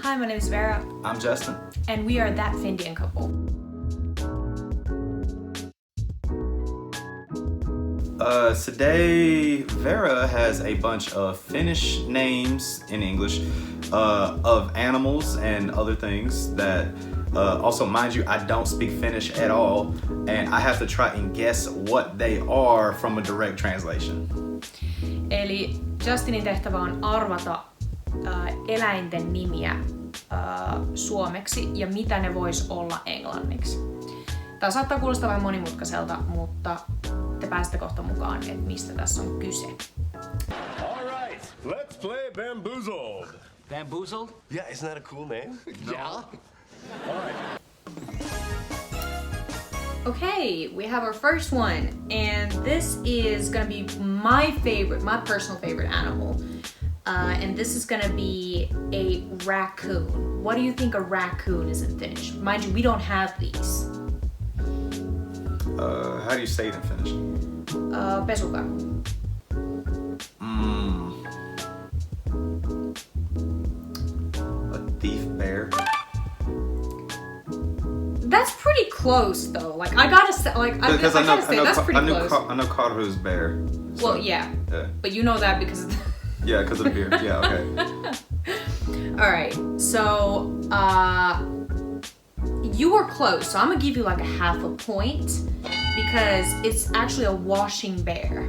Hi, my name is Vera. I'm Justin. And we are that Finnish couple. Today, Vera has a bunch of Finnish names in English of animals and other things that also, mind you, I don't speak Finnish at all, and I have to try and guess what they are from a direct translation. Eli Justinin tehtävä on arvata eläinten nimiä suomeksi ja mitä ne vois olla englanniksi. Tää saattaa kuulostaa vähän monimutkaiselta, mutta te pääsette kohta mukaan, että mistä tässä on kyse. All right, let's play Bamboozled. Bamboozled? Yeah, isn't that a cool name? No. Yeah. All right. Okay, we have our first one, and this is gonna be my personal favorite animal. And this is gonna be a raccoon. What do you think a raccoon is in Finnish? Mind you, we don't have these. How do you say it in Finnish? Pesukarhu. A thief bear? That's pretty close, though. Like I gotta say, that's pretty close. I know karhu's bear. So, Well, yeah, but you know that because. Yeah, because of the beer. Yeah, okay. All right, so you were close, so I'm gonna give you like a half a point because it's actually a washing bear.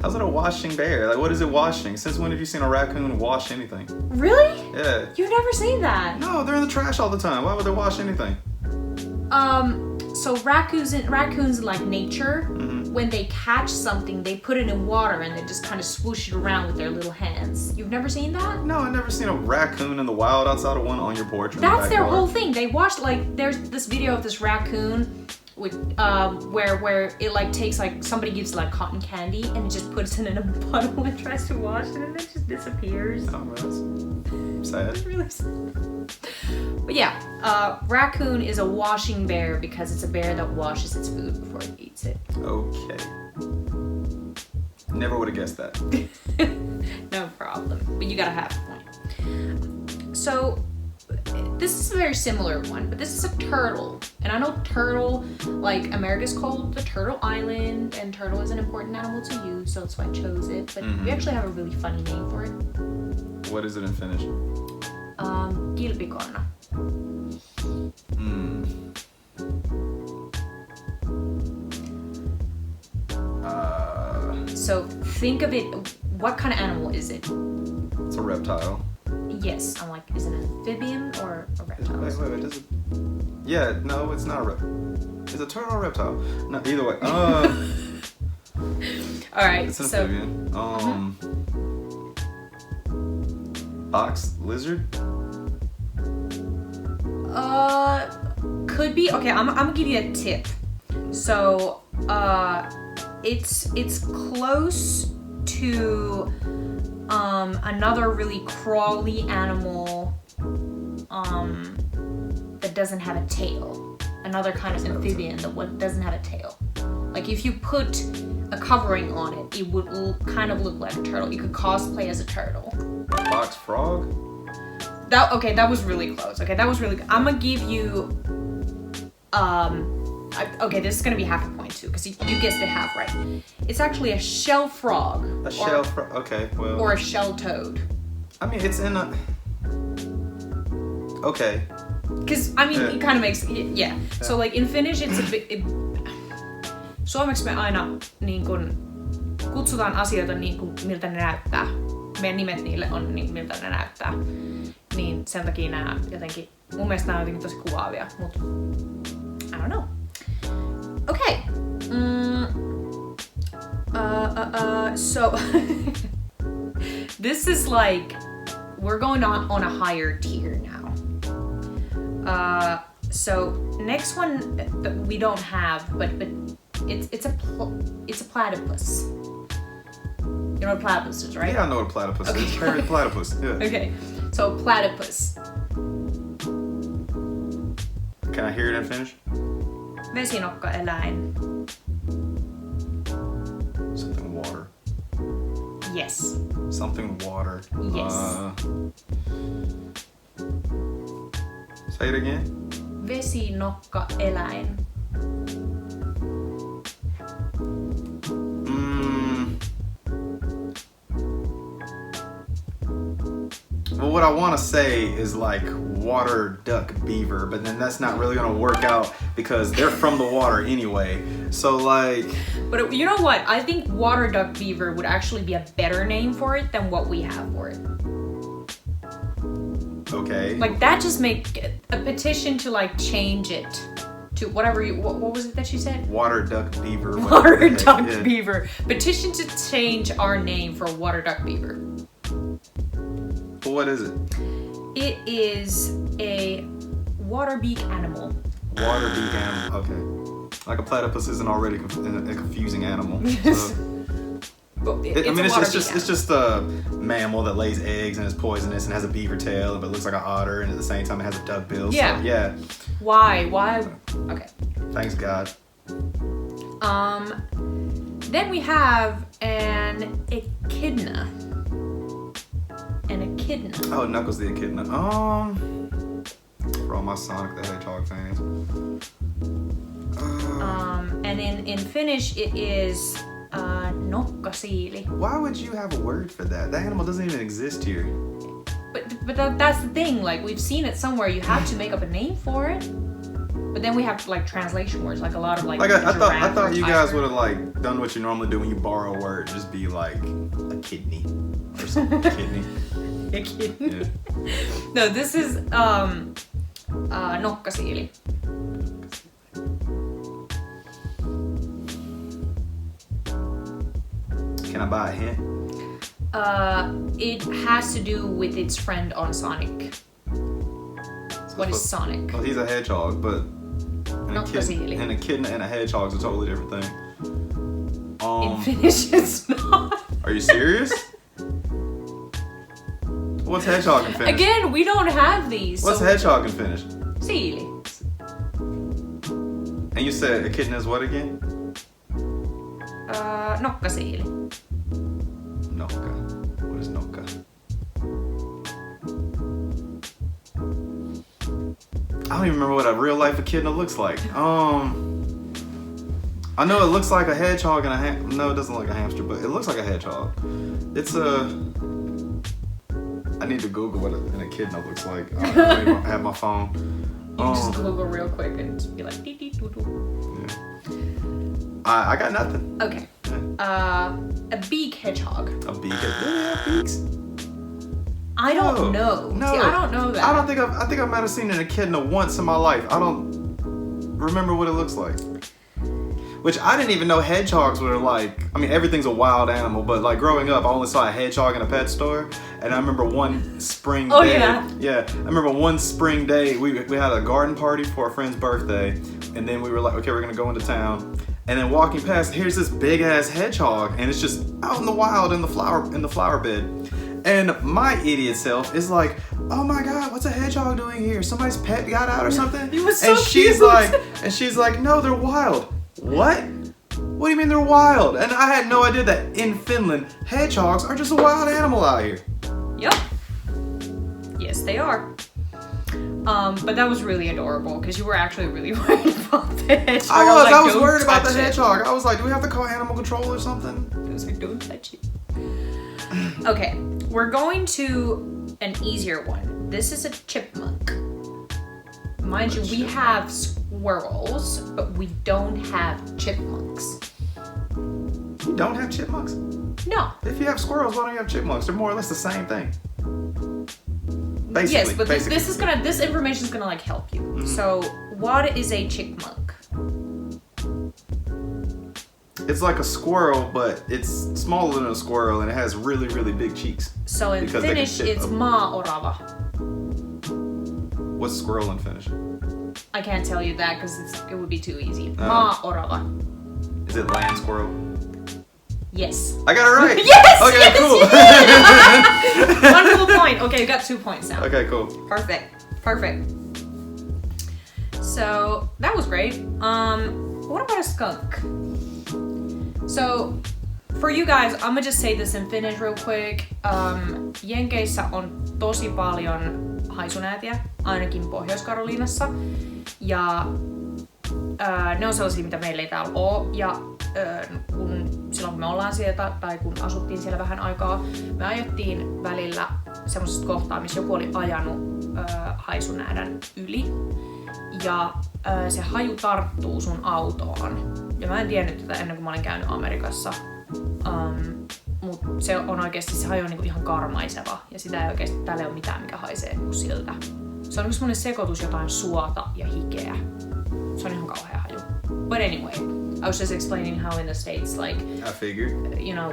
How's it a washing bear? Like, what is it washing? Since when have you seen a raccoon wash anything? Really? Yeah. You've never seen that? No, they're in the trash all the time. Why would they wash anything? So raccoons in like nature, when they catch something, they put it in water and they just kind of swoosh it around with their little hands. You've never seen that? No, I've never seen a raccoon in the wild outside of one on your porch. That's their whole thing. They wash, like, there's this video of this raccoon with where it like takes, like, somebody gives like cotton candy and it just puts it in a bottle and tries to wash it and it just disappears. Oh, that's sad. It's really sad. But yeah, raccoon is a washing bear because it's a bear that washes its food before it eats it. Okay. Never would have guessed that. No problem. But you gotta have a point. So, this is a very similar one, but this is a turtle. And I know turtle, like America's called the Turtle Island, and turtle is an important animal to you, so that's why I chose it. But we actually have a really funny name for it. What is it in Finnish? Kilpikonna. So think of it, what kind of animal is it? It's a reptile. Yes, I'm like, is it an amphibian or a reptile? Wait, is it? Yeah, no, it's not a reptile. Is a turtle or a reptile? No, either way. Alright, it's an amphibian. Box lizard? Could be. Okay, I'm gonna give you a tip. So, it's close to another really crawly animal that doesn't have a tail. Another kind of amphibian that doesn't have a tail. Like if you put a covering on it, it would kind of look like a turtle. You could cosplay as a turtle. Box frog? That was really close. Okay, that was really good. I'm gonna give you okay, this is gonna be half a point too, because you guessed it half right. It's actually a shell frog. A shell frog, okay, well. Or a shell toad. I mean, it's in a... Okay. Because, I mean, it kind of makes, yeah. So like in Finnish, it's a bit... Suomeksi me aina niin kun, kutsutaan asioita niin kuin, miltä ne näyttää. Meidän nimet niille on niin, miltä ne näyttää. Niin sen takia nämä jotenkin, mun mielestä nämä on jotenkin tosi kuvaavia, mutta I don't know. Okay. So this is like, we're going on a higher tier now. So next one that we don't have, but it's a platypus. You know what a platypus is, right? Yeah, I know what a platypus is. Parrot platypus, yeah. Okay, so platypus. Can I hear it in Finnish? Vesinokkaeläin. Something water. Yes. Something water. Yes. Say it again. Vesinokka eläin. Well, what I want to say is like water duck beaver, but then that's not really gonna work out because they're from the water anyway. So like. But you know what? I think water duck beaver would actually be a better name for it than what we have for it. Okay. Like that just make a petition to like change it to whatever you. What was it that you said? Water duck beaver. Water duck beaver. Petition to change our name for water duck beaver. What is it? It is a water beak animal. Water beak animal. Okay. Like a platypus isn't already a confusing animal. So. It's just a mammal that lays eggs and is poisonous and has a beaver tail, but looks like an otter, and at the same time it has a duck bill. Yeah. So, yeah. Why? Okay. Thanks God. Then we have an echidna. An echidna. Oh, Knuckles the echidna. For all my Sonic the Hedgehog fans. And in Finnish it is nokkasiili. Why would you have a word for that? That animal doesn't even exist here. But that's the thing. Like we've seen it somewhere. You have to make up a name for it. But then we have like translation words, like a lot of like. I thought you guys would have like done what you normally do when you borrow a word. Just be like a kidney or something. Kidney. A kidney. Yeah. No, this is nokkasiili. Can I buy a hint? It has to do with its friend on Sonic. What is Sonic? Well, he's a hedgehog, but an echidna and a hedgehog's a totally different thing. In Finnish, it's not. Are you serious? What's hedgehog in Finnish? Again, we don't have these. What's hedgehog in Finnish? Siili. And you said echidna is what again? Nokkasiili. Nokka. What is nokka? I don't even remember what a real life echidna looks like. I know it looks like a hedgehog and no, it doesn't look like a hamster, but it looks like a hedgehog. It's I need to Google what an echidna looks like. I don't even have my phone. You can just Google real quick and just be like dee dee doo doo. Yeah. I got nothing. Okay. A beak hedgehog. A beak hedgehog? Do they have beaks? I don't know. No. See, I don't know that. I think I might have seen an echidna once in my life. I don't remember what it looks like. Which I didn't even know hedgehogs were like, I mean, everything's a wild animal, but like growing up, I only saw a hedgehog in a pet store. And I remember one spring day. Yeah. I remember one spring day, we had a garden party for a friend's birthday. And then we were like, okay, we're gonna go into town. And then walking past, here's this big ass hedgehog, and it's just out in the wild in the flower bed. And my idiot self is like, oh my God, what's a hedgehog doing here? Somebody's pet got out or something? He was so cute. She's like, no, they're wild. What? What do you mean they're wild? And I had no idea that in Finland, hedgehogs are just a wild animal out here. Yep. Yes, they are. But that was really adorable because you were actually really worried about the hedgehog. I was worried about the hedgehog. I was like, do we have to call animal control or something? I was like, don't touch it. Okay, we're going to an easier one. This is a chipmunk. Mind you, we have squirrels, but we don't have chipmunks. You don't have chipmunks? No. If you have squirrels, why don't you have chipmunks? They're more or less the same thing. Basically, yes, but this information is gonna like help you. Mm-hmm. So, what is a chipmunk? It's like a squirrel, but it's smaller than a squirrel, and it has really, really big cheeks. So in Finnish, it's maa-orava. What's squirrel in Finnish? I can't tell you that because it would be too easy. Maa-orava. Is it land squirrel? Yes. I got it right. Yes. Okay, yes, cool. 1 full point. Okay, you got 2 points now. Okay, cool. Perfect. So that was great. What about a skunk? So for you guys, I'm gonna just say this in Finnish real quick. Jenkeissä on tosi paljon haisunäätiä, ainakin Pohjois-Karoliinassa. Ja ne on sellaisia, mitä meillä ei täällä oo. Ja silloin kun me ollaan sieltä, tai kun asuttiin siellä vähän aikaa, me ajettiin välillä semmoisesta kohtaa, missä joku oli ajanut haisunäädän yli. Ja se haju tarttuu sun autoon. Ja mä en tiennyt tätä ennen kuin mä olin käynyt Amerikassa. Mutta se on oikeasti, se haju on niinku ihan karmaiseva. Ja sitä ei oikeasti, täällä ei ole mitään, mikä haisee niinku siltä. Se on semmoinen sekoitus jotain suota ja hikeä. Se on ihan kauhea haju. But anyway, I was just explaining how in the States, like, I figured. You know,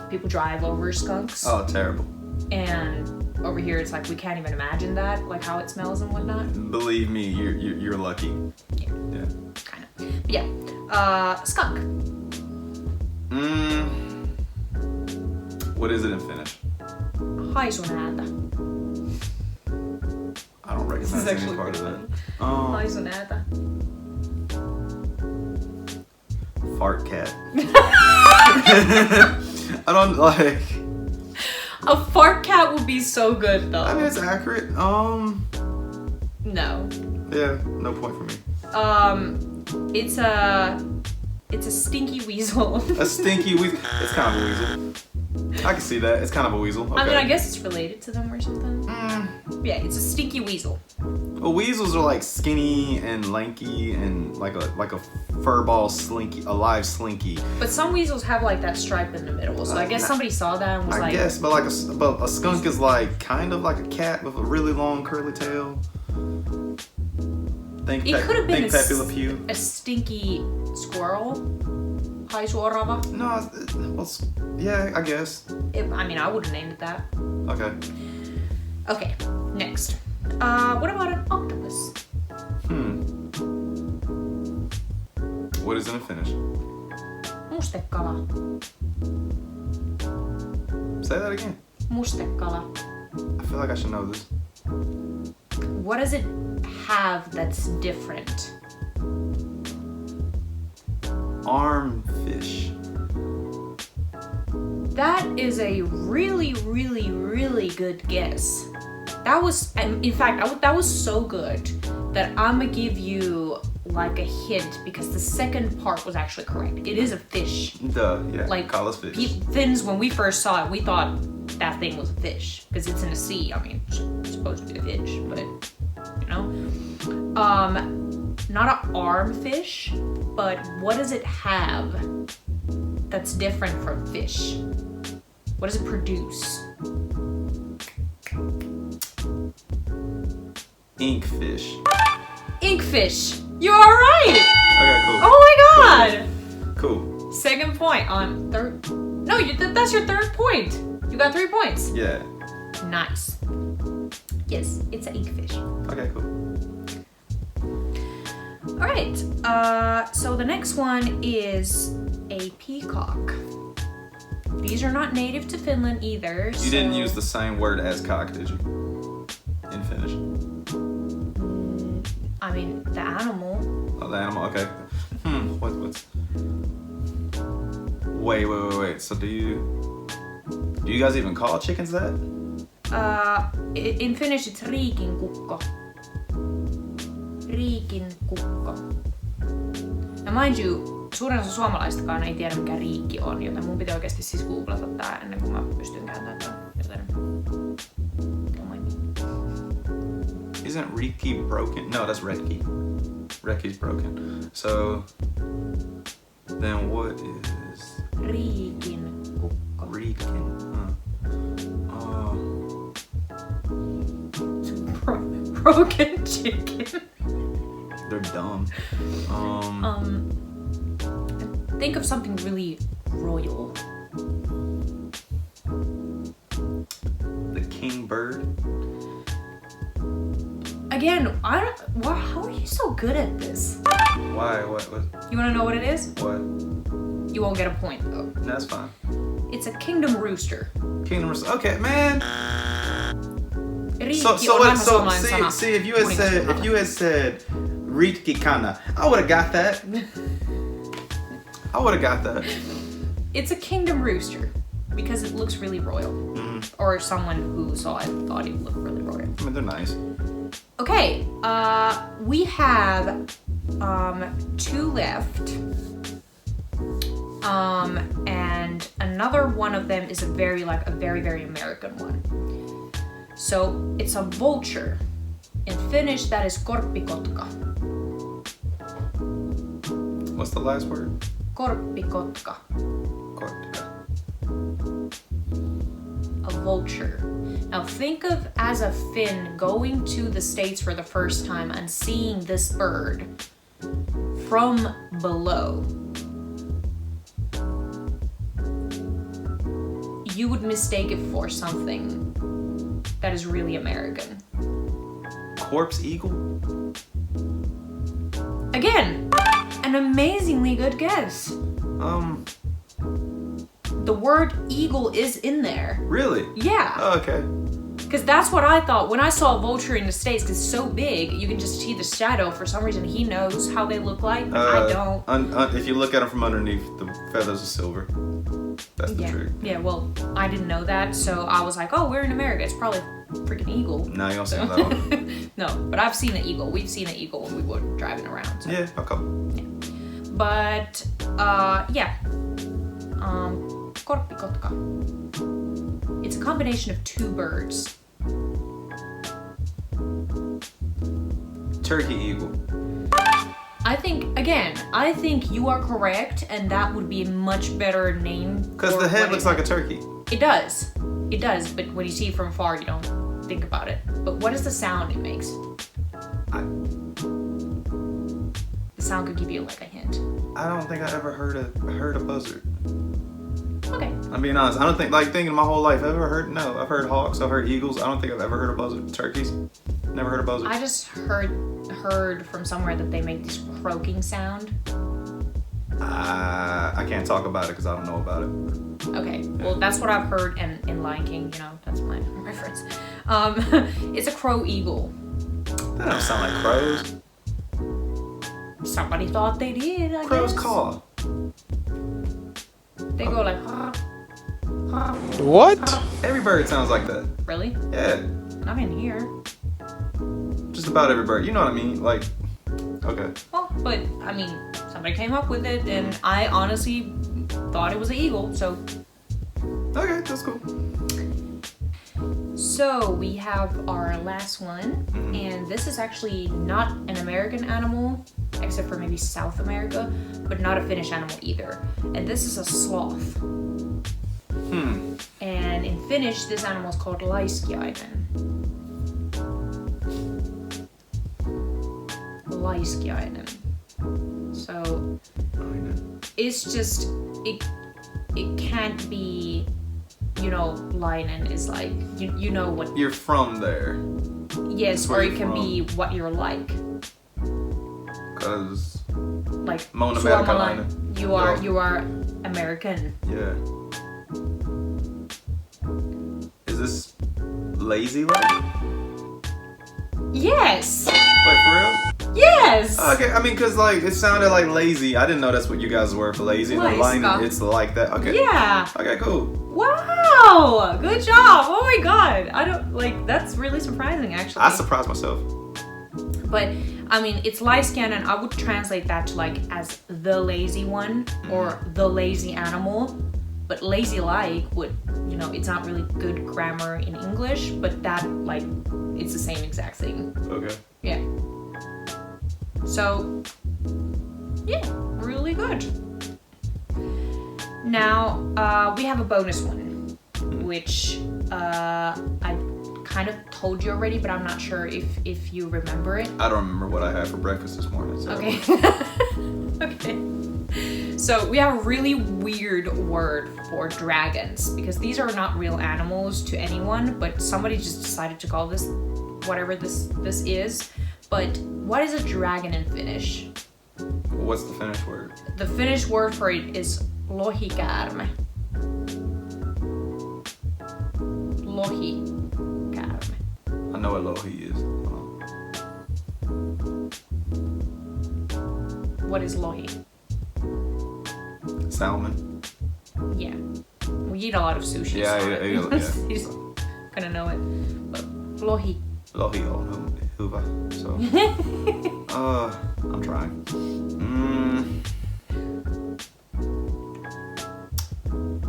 people drive over skunks. Oh, terrible. And over here it's like we can't even imagine that, like how it smells and whatnot. Believe me, you're lucky. Yeah. Yeah. Kind of. But yeah. Skunk. What is it in Finnish? Haisunäätä. I don't This is recognize any actually part of pretty that. funny. Haisunäätä. Fart cat. I don't like. A fart cat would be so good though. I mean, it's accurate. No. Yeah, no point for me. It's a stinky weasel. A stinky weasel. It's kind of a weasel. I can see that. It's kind of a weasel. Okay. I mean, I guess it's related to them or something. Yeah, it's a stinky weasel. Well, weasels are like skinny and lanky and like a furball slinky, a live slinky. But some weasels have like that stripe in the middle, so I guess somebody saw that and was I like. guess, but a skunk is like kind of like a cat with a really long curly tail. Think It could have been Pepe Le Pew. a stinky squirrel. Haisuorava. No, well, yeah, I guess. I mean, I would have named it that. Okay. Okay, next. What about an octopus? What is it in Finnish? Mustekala. Say that again. Mustekala. I feel like I should know this. What does it have that's different? Armfish. That is a really, really, really good guess. That was, in fact, that was so good that I'm gonna give you like a hint because the second part was actually correct. It is a fish. Duh, yeah. Like call us fish. Finns, when we first saw it, we thought that thing was a fish because it's in the sea. I mean, it's supposed to be a fish, but you know, not an arm fish, but what does it have that's different from fish? What does it produce? Inkfish. Inkfish. You are right. Okay, cool. Oh my god. Cool. Second point on third. No, that's your third point. You got 3 points. Yeah. Nice. Yes, it's an inkfish. Okay, cool. All right. So the next one is a peacock. These are not native to Finland either. You didn't use the same word as cock, did you? In Finnish. I mean, the animal. Oh, the animal. Okay. What's? Wait. So do you guys even call chickens that? In Finnish it's riikinkukko. Riikinkukko. Ja mind you, suurin osa suomalaistakaan ei tiedä mikä riikki on, joten mun pitää oikeasti siis googlata tää ennen kuin mä pystyn kääntämään tämän. Joten don't mind me. Isn't Rikki broken? No, that's Retki. Retki's broken. So then what is Riikinkukko. Riikin? Broken chicken. They're dumb. Think of something really royal. The king bird. Again, how are you so good at this? Why? What? You wanna know what it is? What? You won't get a point though. That's fine. It's a kingdom rooster. Kingdom rooster. Okay, man. Riikki So on vanha so suomalainen sana. see if you had said Riikki kana, I would have got that. I would have got that. It's a kingdom rooster. because it looks really royal. Or someone who saw it thought it looked really royal. I mean, they're nice. Okay, we have 2 left. And another one of them is a very American one. So it's a vulture. In Finnish, that is korppikotka. What's the last word? Korppikotka. Korppikotka. A vulture. Now think of, as a Finn, going to the States for the first time and seeing this bird from below. You would mistake it for something that is really American. Corpse eagle? Again, an amazingly good guess. The word eagle is in there. Really? Yeah. Oh, okay. Because that's what I thought when I saw a vulture in the States, because it's so big, you can just see the shadow. For some reason, he knows how they look like. I don't. If you look at them from underneath, the feathers are silver. That's the trick. Yeah, well, I didn't know that, so I was like, oh, we're in America. It's probably a freaking eagle. No, you don't see that one. No, but I've seen an eagle. We've seen an eagle when we were driving around. So. Yeah, okay. Yeah. But, yeah. Korppikotka. It's a combination of 2 birds. Turkey eagle. I think you are correct, and that would be a much better name. Because the head looks like a turkey. It does, but when you see it from far, you don't think about it. But what is the sound it makes? The sound could give you like a hint. I don't think I ever heard a buzzard. Okay. I'm being honest. I don't think, thinking my whole life, I've ever heard, no. I've heard hawks, I've heard eagles. I don't think I've ever heard a buzzard. Turkeys? Never heard a buzzard. I just heard from somewhere that they make this croaking sound. I can't talk about it because I don't know about it. Okay, well that's what I've heard, and in Lion King, that's my reference. It's a crow eagle. That don't sound like crows. Somebody thought they did, I Crows guess. caw. They go like, ha, ha. What? Every bird sounds like that. Really? Yeah. Not in here. Just about every bird. You know what I mean? Like, okay. Well, but I mean, somebody came up with it, and I honestly thought it was an eagle, so. Okay, that's cool. So we have our last one, and this is actually not an American animal, except for maybe South America, but not a Finnish animal either. And this is a sloth. And in Finnish, this animal is called laiskiainen. Laiskiainen. So it's just it can't be, Lainen is like you know what You're from there. yes, or it can be what you're like. Cause Like Amerikkalainen. You are American. Yeah. Is this lazy like? Yes. Wait, for real? Yes. Okay, I mean, cause it sounded like lazy. I didn't know that's what you guys were for lazy. The line, it's like that. Okay. Yeah. Okay, cool. Wow. Good job. Oh my god. That's really surprising actually. I surprised myself. But I mean, it's laiskiainen. I would translate that to as the lazy one or the lazy animal. But lazy would, it's not really good grammar in English, but that it's the same exact thing. Okay. Yeah. So, yeah, really good. Now, we have a bonus one, which I kind of told you already, but I'm not sure if you remember it. I don't remember what I had for breakfast this morning. So. Okay. Okay. So we have a really weird word for dragons, because these are not real animals to anyone, but somebody just decided to call this whatever this is. But what is a dragon in Finnish? What's the Finnish word? The Finnish word for it is lohikäärme. Lohikäärme. I know what lohi is. What is lohi? Salmon. Yeah. eat a lot of sushi. Yeah, so yeah. he's gonna know it. But lohi. Lohi on hyvä. So, I'm trying.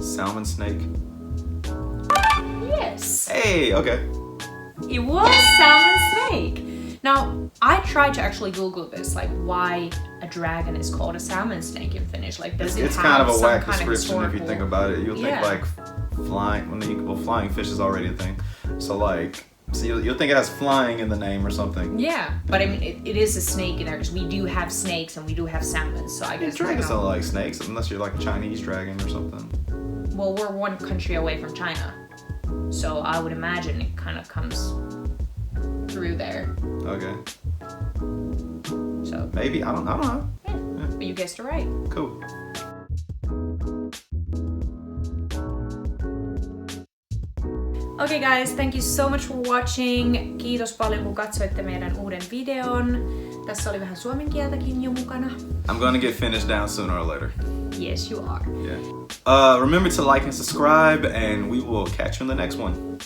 Salmon snake. Yes. Hey, okay. It was salmon snake. Now, I tried to actually Google this, like why a dragon is called a salmon snake in Finnish. Like, does it It's have kind of a some whack kind of description if you think about it. You'll think like flying fish is already a thing. So you'll think it has flying in the name or something. Yeah, but I mean, it is a snake in there because we do have snakes and we do have salmon. So I guess Dragons don't like snakes unless you're like a Chinese dragon or something. Well, we're one country away from China, so I would imagine it kind of comes through there. Okay. So Maybe I don't know. yeah. But you guessed it right. Cool. Okay guys, thank you so much for watching. Kiitos paljon kun katsoitte meidän uuden videon. Tässä oli vähän suomen kieltäkin jo mukana. I'm gonna get Finnish down sooner or later. Yes, you are. Yeah. Remember to like and subscribe, and we will catch you in the next one.